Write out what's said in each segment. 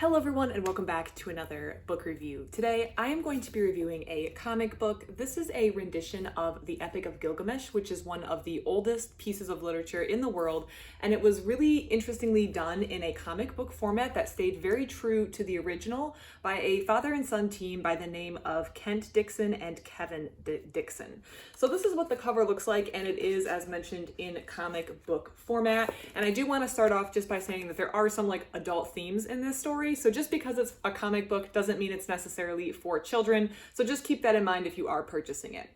Hello everyone and welcome back to another book review. Today I am going to be reviewing a comic book. This is a rendition of the Epic of Gilgamesh, which is one of the oldest pieces of literature in the world, and it was really interestingly done in a comic book format that stayed very true to the original by a father and son team by the name of Kent Dixon and Kevin Dixon. So this is what the cover looks like, and it is, as mentioned, in comic book format. And I do want to start off just by saying that there are some adult themes in this story. So just because it's a comic book doesn't mean it's necessarily for children. So just keep that in mind if you are purchasing it.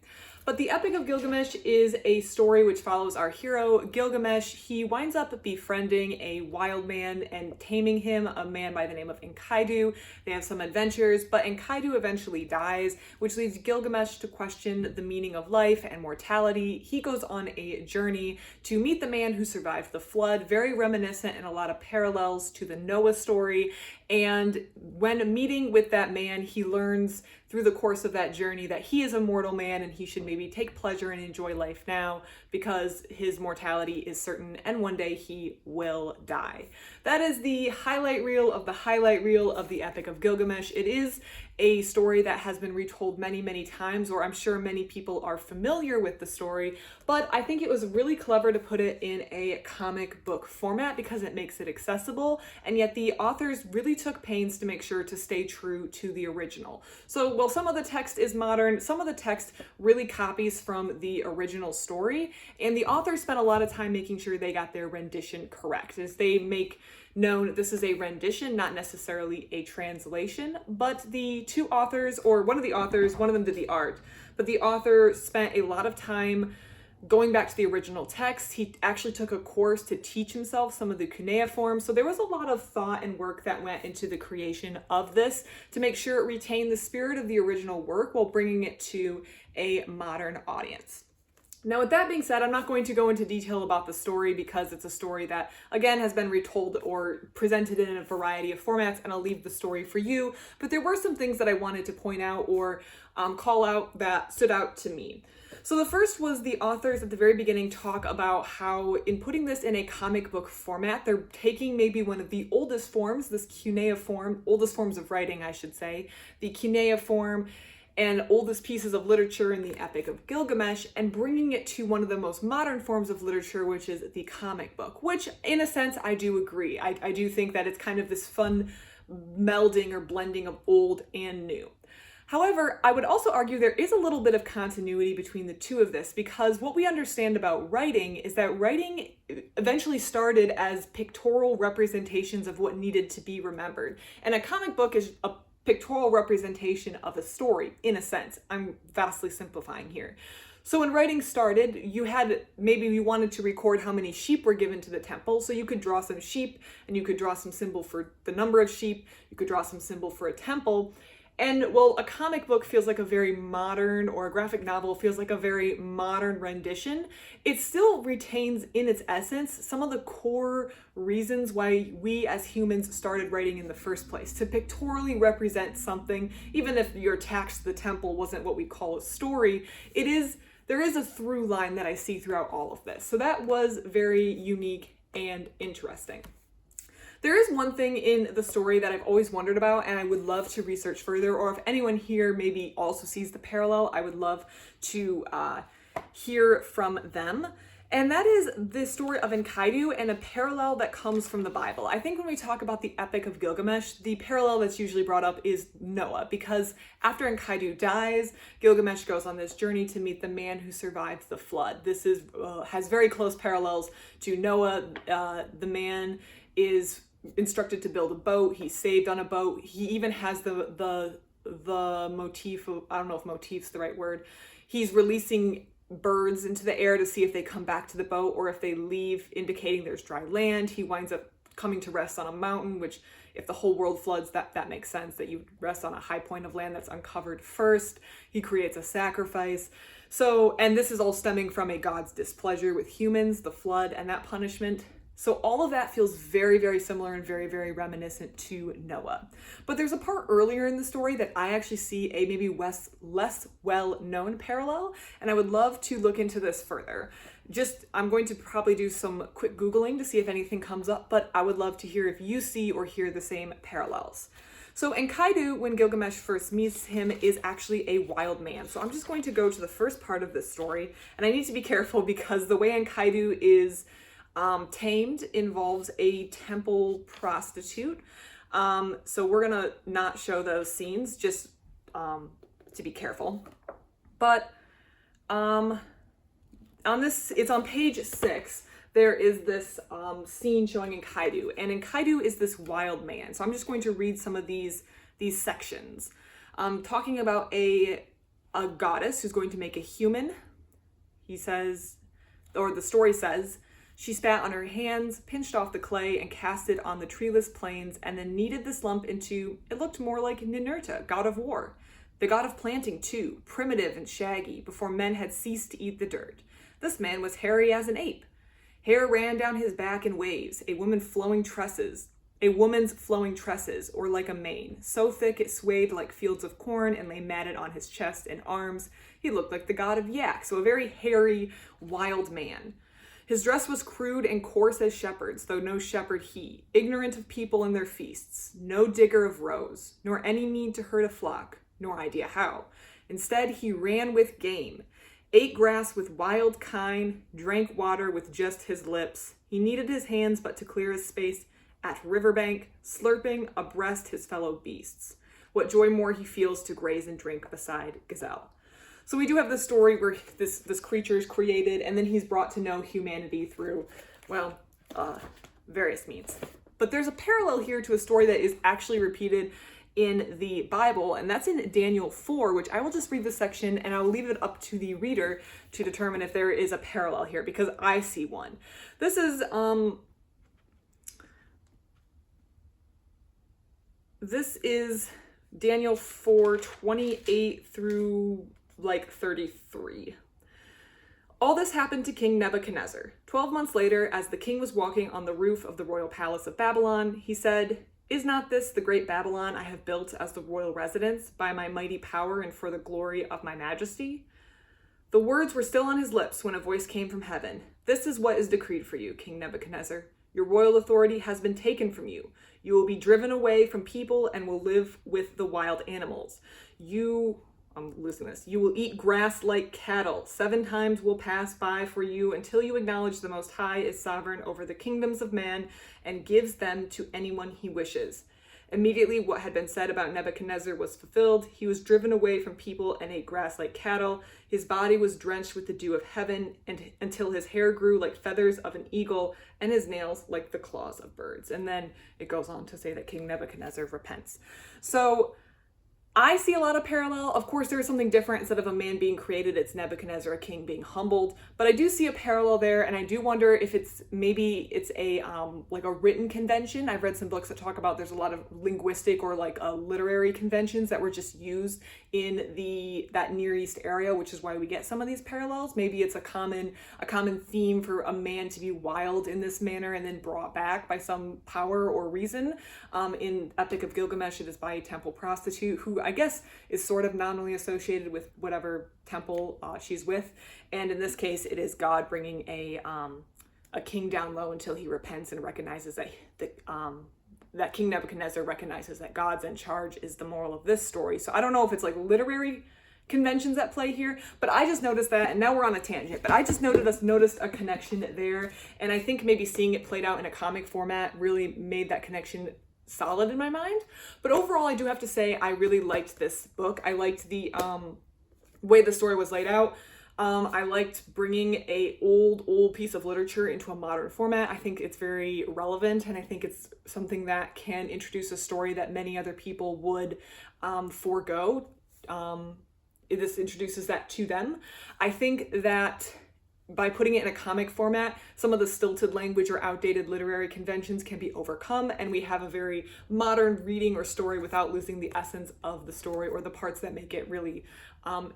But the Epic of Gilgamesh is a story which follows our hero, Gilgamesh. He winds up befriending a wild man and taming him, a man by the name of Enkidu. They have some adventures, but Enkidu eventually dies, which leads Gilgamesh to question the meaning of life and mortality. He goes on a journey to meet the man who survived the flood, very reminiscent and a lot of parallels to the Noah story. And when meeting with that man, he learns through the course of that journey that he is a mortal man and he should maybe take pleasure and enjoy life now because his mortality is certain and one day he will die. That is the highlight reel of the highlight reel of the Epic of Gilgamesh. It is a story that has been retold many, many times, or I'm sure many people are familiar with the story, but I think it was really clever to put it in a comic book format because it makes it accessible, and yet the authors really took pains to make sure to stay true to the original. So while some of the text is modern, some of the text really copies from the original story, and the authors spent a lot of time making sure they got their rendition correct, as they make known this is a rendition, not necessarily a translation. But the two authors, or one of the authors, one of them did the art, but the author spent a lot of time going back to the original text. He actually took a course to teach himself some of the cuneiform. So there was a lot of thought and work that went into the creation of this to make sure it retained the spirit of the original work while bringing it to a modern audience. Now, with that being said, I'm not going to go into detail about the story because it's a story that, again, has been retold or presented in a variety of formats, and I'll leave the story for you. But there were some things that I wanted to point out or call out that stood out to me. So the first was the authors at the very beginning talk about how in putting this in a comic book format, they're taking maybe one of the oldest forms, this cuneiform, oldest forms of writing, I should say, the cuneiform, and oldest pieces of literature in the Epic of Gilgamesh, and bringing it to one of the most modern forms of literature, which is the comic book, which in a sense I do agree. I do think that it's kind of this fun melding or blending of old and new. However, I would also argue there is a little bit of continuity between the two of this, because what we understand about writing is that writing eventually started as pictorial representations of what needed to be remembered. And a comic book is a pictorial representation of a story, in a sense. I'm vastly simplifying here. So when writing started, maybe you wanted to record how many sheep were given to the temple, so you could draw some sheep, and you could draw some symbol for the number of sheep, you could draw some symbol for a temple. And well, a comic book feels like a very modern, or a graphic novel feels like a very modern rendition. It still retains in its essence some of the core reasons why we as humans started writing in the first place, to pictorially represent something. Even if your tax to the temple wasn't what we call a story, there is a through line that I see throughout all of this. So that was very unique and interesting. There is one thing in the story that I've always wondered about, and I would love to research further, or if anyone here maybe also sees the parallel, I would love to hear from them. And that is the story of Enkidu and a parallel that comes from the Bible. I think when we talk about the Epic of Gilgamesh, the parallel that's usually brought up is Noah, because after Enkidu dies, Gilgamesh goes on this journey to meet the man who survived the flood. This has very close parallels to Noah. The man is instructed to build a boat. He's saved on a boat. He even has the motif of, I don't know if motif's the right word. He's releasing birds into the air to see if they come back to the boat or if they leave, indicating there's dry land. He winds up coming to rest on a mountain, which if the whole world floods, that makes sense that you rest on a high point of land that's uncovered first. He creates a sacrifice. So, and this is all stemming from a god's displeasure with humans, the flood, and that punishment So all of that feels very, very similar and very, very reminiscent to Noah. But there's a part earlier in the story that I actually see a maybe less well-known parallel, and I would love to look into this further. I'm going to probably do some quick Googling to see if anything comes up, but I would love to hear if you see or hear the same parallels. So Enkidu, when Gilgamesh first meets him, is actually a wild man. So I'm just going to go to the first part of this story, and I need to be careful because the way Enkidu is tamed involves a temple prostitute. So we're gonna not show those scenes, just to be careful. But on this, it's on page 6. There is this scene showing Enkidu, and Enkidu is this wild man. So I'm just going to read some of these sections, talking about a goddess who's going to make a human. He says, or the story says, she spat on her hands, pinched off the clay, and cast it on the treeless plains, and then kneaded this lump into, it looked more like Ninurta, god of war. The god of planting, too, primitive and shaggy, before men had ceased to eat the dirt. This man was hairy as an ape. Hair ran down his back in waves, a woman's flowing tresses, or like a mane, so thick it swayed like fields of corn and lay matted on his chest and arms. He looked like the god of yak, so a very hairy, wild man. His dress was crude and coarse as shepherd's, though no shepherd he, ignorant of people and their feasts, no digger of roes, nor any need to herd a flock, nor idea how. Instead, he ran with game, ate grass with wild kine, drank water with just his lips. He needed his hands but to clear his space at riverbank, slurping abreast his fellow beasts. What joy more he feels to graze and drink beside gazelle. So we do have this story where this creature is created, and then he's brought to know humanity through, well, various means. But there's a parallel here to a story that is actually repeated in the Bible, and that's in Daniel 4, which I will just read this section, and I'll leave it up to the reader to determine if there is a parallel here, because I see one. This is Daniel 4:28 through 33. All this happened to King Nebuchadnezzar. 12 months later, as the king was walking on the roof of the royal palace of Babylon, he said, "Is not this the great Babylon I have built as the royal residence by my mighty power and for the glory of my majesty?" The words were still on his lips when a voice came from heaven. "This is what is decreed for you, King Nebuchadnezzar. Your royal authority has been taken from you. You will be driven away from people and will live with the wild animals. I'm losing this. You will eat grass like cattle. 7 times will pass by for you until you acknowledge the Most High is sovereign over the kingdoms of man and gives them to anyone he wishes." Immediately, what had been said about Nebuchadnezzar was fulfilled. He was driven away from people and ate grass like cattle. His body was drenched with the dew of heaven until his hair grew like feathers of an eagle and his nails like the claws of birds. And then it goes on to say that King Nebuchadnezzar repents. So I see a lot of parallel. Of course, there is something different. Instead of a man being created, it's Nebuchadnezzar, a king, being humbled. But I do see a parallel there, and I do wonder if it's a like a written convention. I've read some books that talk about there's a lot of linguistic or literary conventions that were just used in that Near East area, which is why we get some of these parallels. Maybe it's a common theme for a man to be wild in this manner and then brought back by some power or reason. In Epic of Gilgamesh, it is by a temple prostitute who I guess is sort of nominally associated with whatever temple she's with, and in this case it is God bringing a king down low until he repents and recognizes that King Nebuchadnezzar recognizes that God's in charge is the moral of this story. So I don't know if it's literary conventions at play here, but I just noticed that, and now we're on a tangent, but I just noticed a connection there, and I think maybe seeing it played out in a comic format really made that connection solid in my mind. But overall, I do have to say I really liked this book. I liked the way the story was laid out. I liked bringing a old piece of literature into a modern format. I think it's very relevant, and I think it's something that can introduce a story that many other people would forego. This introduces that to them. I think that by putting it in a comic format, some of the stilted language or outdated literary conventions can be overcome, and we have a very modern reading or story without losing the essence of the story or the parts that make it really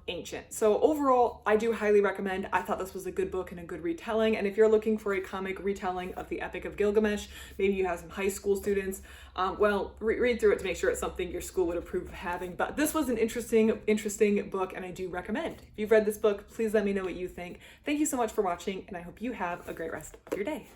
ancient. So overall, I do highly recommend. I thought this was a good book and a good retelling. And if you're looking for a comic retelling of the Epic of Gilgamesh, maybe you have some high school students, read through it to make sure it's something your school would approve of having. But this was an interesting book, and I do recommend. If you've read this book, please let me know what you think. Thank you so much for watching, and I hope you have a great rest of your day.